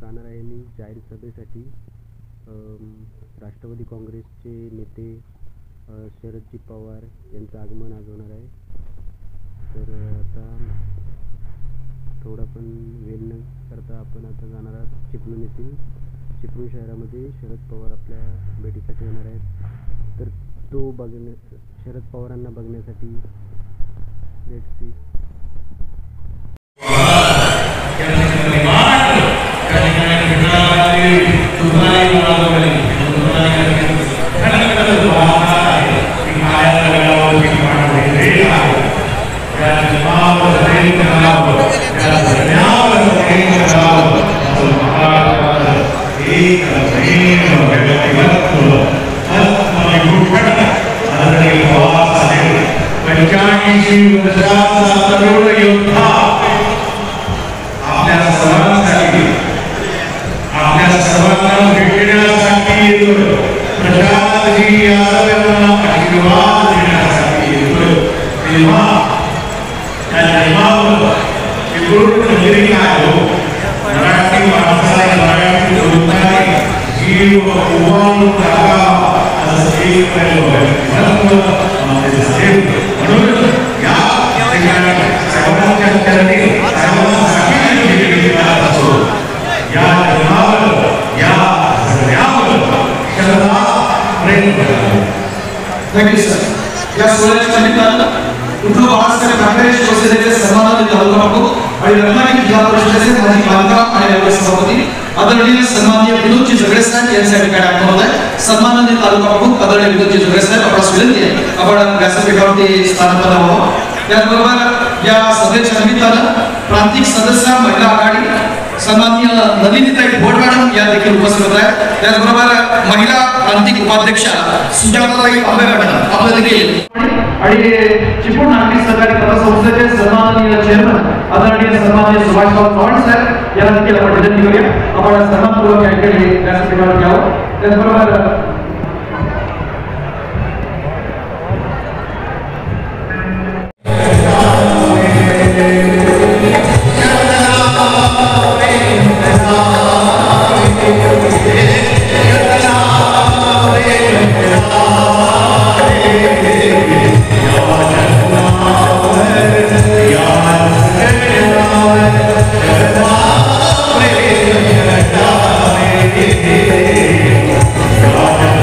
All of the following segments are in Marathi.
जाणार आहे मी जाहीर सभेसाठी। राष्ट्रवादी काँग्रेसचे नेते शरदजी पवार यांचं आगमन आज होणार आहे। तर आता थोडा पण वेळ न करता आपण आता जाणार आहोत चिपळूण येथील चिपळूण शहरामध्ये शरद पवार आपल्या भेटीसाठी येणार आहेत। तर तो शरद पवारांना बघण्यासाठी let's see. Thank you, sir. या सोहळ्याच्या निमित्तानं उद्धव बाळासाहेब ठाकरे शिवसेनेचे सन्माननीय तालुका प्रमुख आणि रत्नागिरी जिल्हा परिषदेचे माजी बांधकाम आणि रेल्वे सभापती आदरणीय सन्माननीय विनोदजी जगडे साहेब यांच्या ठिकाणी आपण होत आहे। सन्माननीय तालुका प्रमुख आदरणीय विनोदजी जगडे साहेब आपल्याला विनंती आहे आपण व्यासपीठावरती स्थानपन्न व्हावं। त्याचबरोबर या सभेच्या निमित्तानं प्रांतिक सदस्य महिला आघाडी सन्माननीय नलिनीताई भोट मॅडम या देखील उपस्थित होत आहेत। त्याचबरोबर महिला प्रांतिक उपाध्यक्षा सुजाताताई आंबे मॅडम आपल्या देखील आणि चिपळूण नागरिक सहकारी पतसंस्थेचे सन्माननीय चेअरमन आदरणीय सन्माननीय सुभाषराव चव्हाण साहेब यांना देखील आपण विनंती करूया आपण सन्मानपूर्वक या ठिकाणी व्यासपीठावर घ्यावं। त्याचबरोबर God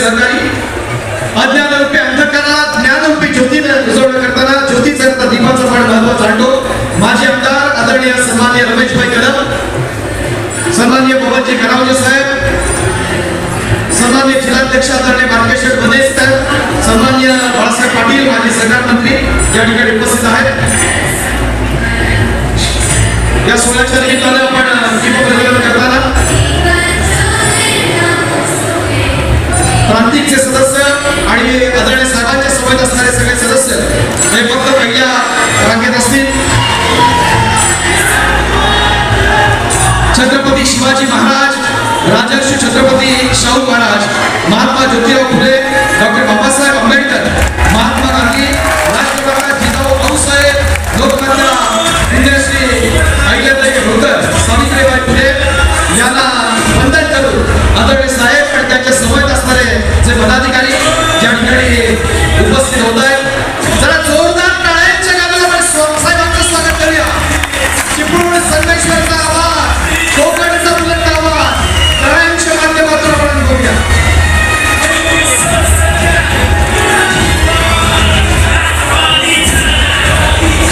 सहकारी अज्ञानरूपी अंधकाराला ज्ञानरूपी ज्योतीने उजवलं करताना ज्योतीचा दीपाचं पण महत्व जाणतो माजी आमदार आदरणीय सन्माननीय रमेशभाई कदम, सन्माननीय पवनजी करावजे साहेब, सन्माननीय जिल्हाध्यक्ष आदरणीय मार्केश्वर बनेसकर, सन्माननीय बाळासाहेब पाटील माजी सरकार मंत्री या ठिकाणी उपस्थित आहेत. या सोहळ्याच्या निमित्तानं आपण दीप प्रज्वलन करताना प्रांतिकचे सदस्य आणि आदरणीय साहेबांच्या सोबत असणारे सगळे सदस्य हे फक्त पहिल्या रांगेत असतील. छत्रपती शिवाजी महाराज, राजर्षी छत्रपती शाहू महाराज, महात्मा ज्योतिराव फुले, डॉक्टर बाबासाहेब आंबेडकर, महात्मा गांधी, राष्ट्रपिता जिजाऊ भाऊसाहेब, लोकमान्य श्री अहिल्यादेवी होळकर, सावित्रीबाई फुले यांना वंदन करून आदरणीय साहेब आणि त्यांच्या सोबत असणारे जे पदाधिकारी या ठिकाणी उपस्थित होत आहेत, जरा जोरदार टाळ्यांच्या गजरात आपण साहेबांचं स्वागत करूया. चिपळूण संगमेश्वरचा आवाज, कोकणचा बुलंद आवाज टाळ्यांच्या माध्यमातून आपण बघूया.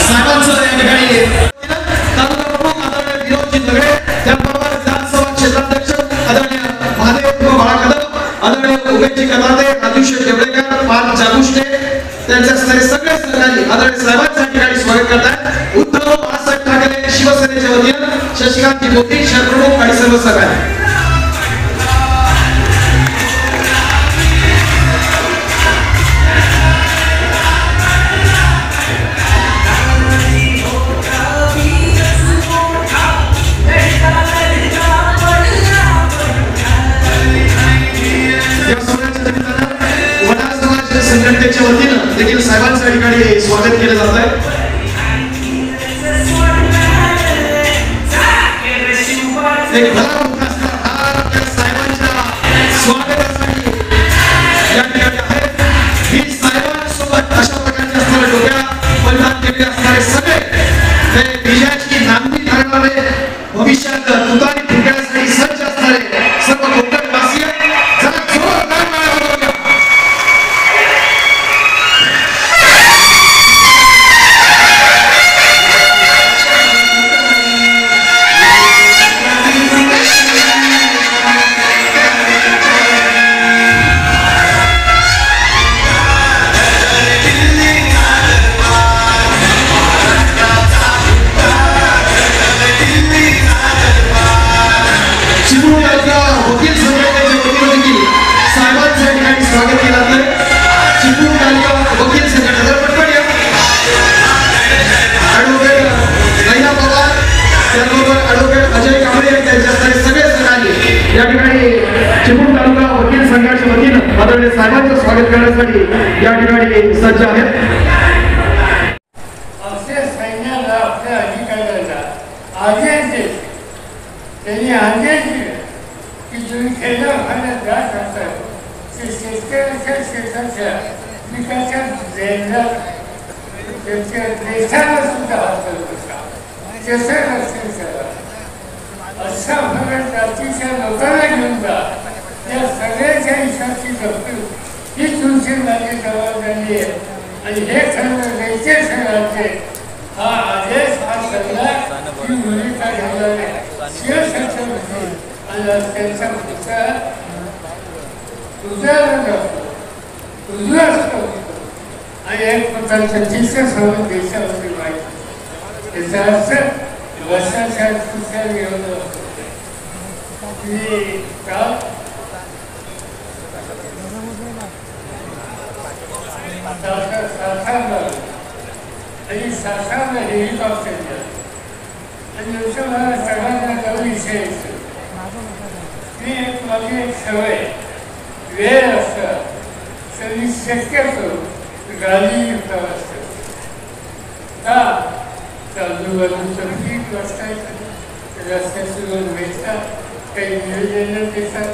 साहेबांचं या ठिकाणी तालुका प्रमुख आदरणीय विनोदजी दगडे, त्याचबरोबर विधानसभा क्षेत्राध्यक्ष आदरणीय महादेव बाळा कदम, आदरणीय उमेशजी कदाते, राजूशेठ देवळेकर, पाल जागुष्टे, त्यांच्या असणारे सगळे सहकारी आदरणीय साहेबांच्या ठिकाणी स्वागत करतात. उद्धव बाळासाहेब ठाकरे शिवसेनेच्या वतीनं शशिकांत मोदी शहर प्रमुख आणि सर्व सहकारी. संघटनेच्या वतीनं देखील साहेबांच्या ठिकाणी स्वागत केलं जात आहे. एक साहेबांच्या स्वागतासाठी या ठिकाणी आहे. ही साहेबांसोबत अशा प्रकारचे असणारे डोक्या परिधान केलेले असणारे सगळे ते विजयाची नांदी ठरणारे, भविष्यात तुतारी फुंकण्यासाठी सज्ज असणारे सर्व कोकणवासीय जरा जोरदार टाळ्या. आदरणीय साहेबांचं स्वागत करण्यासाठी या ठिकाणी सज्ज आहेत. असे सैन्याला आपल्या अधिकाऱ्याला आदेश त्यांनी आदेश दिले की तुम्ही खेळा खाण्यात जात असाल ते शेतकऱ्याच्या शेताच्या पिकाच्या देशाला सुद्धा हातल बसा त्याचं रक्षण करा. अशा प्रकारे जातीच्या लोकांना घेऊन जा. या सगळ्याच्या हिशाची जप्ती ही तुमची माझी जबाबदारी आहे आणि हे खरं द्यायचे सगळ्यांचे हा आदेश हा सगळा ही भूमिका घ्यायला शिवशास्त्रपती आणि त्यांचा पुढचा उजवा असतो आणि एक प्रकारचं तिसरं सर्व देशावरती माहिती त्याचा अर्थ वर्षाच्या पुढच्या घेऊन आणि शासनाला हेलिकॉप्टर दिलं आणि मला सगळ्यांना नवीन विषय असतो ती एक माझी एक सवय वेळ असतं तर मी शक्यतो गाडी प्रवास करतो. का चालू बाजूचं पीक बसतायचं रस्त्याचे लोक भेटतात, काही नियोजनं देतात,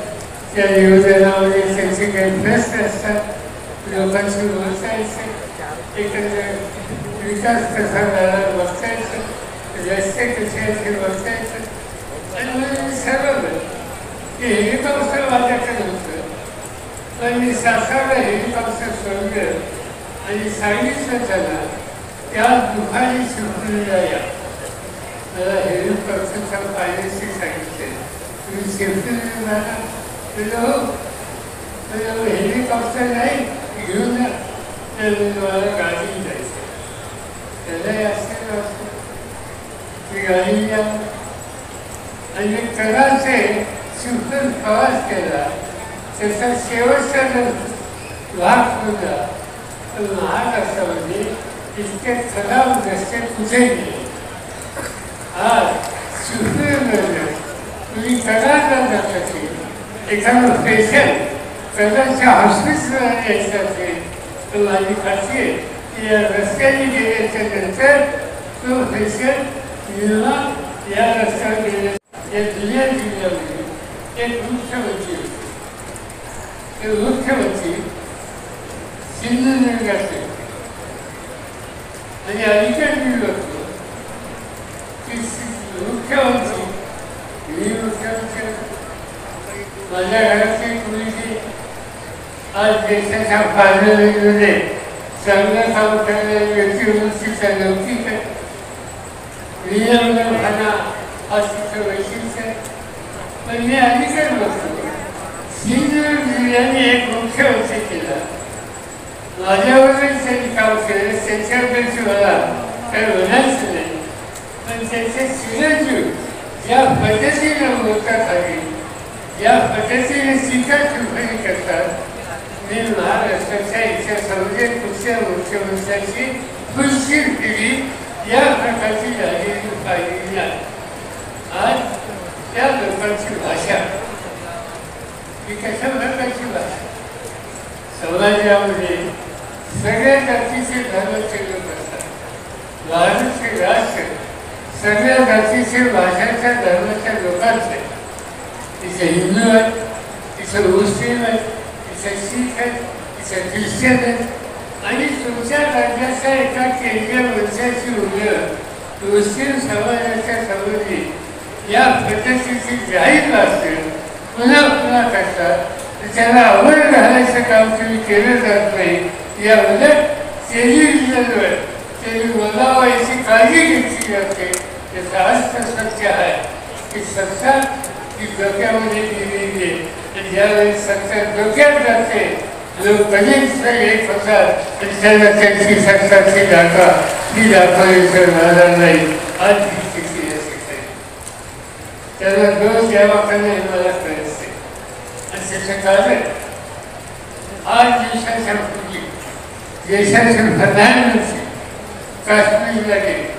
त्या नियोजनामध्ये त्यांचे काही प्रश्न असतात, लोकांची बसायचं, एकत्र विकास कसा झाला बसायचं, रस्ते कसे असे बसायचं आणि म्हणजे ठरवलं की हेलिकॉप्टर माझ्याकडे होतं पण मी सासऱ्याला हेलिकॉप्टर सोडलं आणि सांगितलं त्याला त्या दुपारी शिवपुरीला या. मला हेलिकॉप्टरच्या पायलटशी सांगितले तुम्ही शिवपुरीला जाणार. हेलिकॉप्टर नाही घेऊन या. मला गाडी जायचं त्यालाही असेल ती गाडी या आणि कराचे शिवपूर प्रवास केला. त्याचा शेवटचा भाग होता महाराष्ट्रामध्ये इतके खराब रस्ते कुठे गेले. आज शिवपूरमध्ये तुम्ही कराडला जाता एखादं पेशंट कदाच्या हॉस्पिटलला यायचं असेल तर माझी खात्री आहे की या रस्त्याने गेल्याच्या नंतर तो पेशंट निर्मा या रस्त्यावर गेले. या जुन्या जिल्ह्यामध्ये एक मुख्यमंत्री होते. ते मुख्यमंत्री सिंधुदुर्गाचे आणि अलीकडे मी बघतो की मुख्यमंत्री माझ्या घरातली मुलगी आज देशाच्या पालनामध्ये चांगलं काम करणारी व्यक्ती म्हणून तिचा लौकिक आहे. नियमभावना हा तिचं वैशिष्ट्य आहे. पण मी अलीकडे बघतो सिंधुदुर्ग जिल्ह्याने एक मुख्यमंत्री केला. माझ्यावरच त्यांनी काम केलं. त्यांच्याबद्दल मला काही म्हणायचं नाही. पण त्याचे चिरंजीव ज्या पद्धतीने बोलतात आली ज्या पद्धतीने टीका टिप्पणी करतात मी महाराष्ट्राच्या इतिहासामध्ये कुठल्या मुख्यमंत्र्यांची खुर्शीर केली या प्रकारची झालेली पाहिलेली आहे. आज त्या लोकांची भाषा ही कशा प्रकारची भाषा समाजामध्ये सगळ्या जातीचे धर्माचे लोक असतात. भारताचे राष्ट्र सगळ्या जातीचे भाषांच्या धर्माच्या लोकांचे तिथे हिंदू आहेत, तिथे मुस्लिम आहेत, तिथे शीख आहेत, तिथे ख्रिश्चन आहेत आणि तुमच्या राज्याच्या एका केंद्रीय मंत्र्याची उल्लेख मुस्लिम समाजाच्या संबंधी या पद्धतीची जाहीर असते पुन्हा पुन्हा करतात. त्याला आवड घालायचं काम तुम्ही केलं जात नाही. या उलट टेलिव्हिजनवर त्यांनी बोलावायची काळजी घेतली जाते. त्याचा अर्थ सत्य आहे की सत्ता ही डोक्यामध्ये गेलेली आहे आणि ज्यावेळेस सत्ता डोक्यात जाते लोक कधीच एक होतात आणि त्याला त्यांची सत्ताची जागा ही दाखवायचं राहणार नाही. आज ही स्थिती आहे. त्याला दोष द्यावा का नाही मला कळते. आणि त्याचं कारण आज देशाच्या पूर्वी देशाचे प्रधानमंत्री काश्मीरला गेले.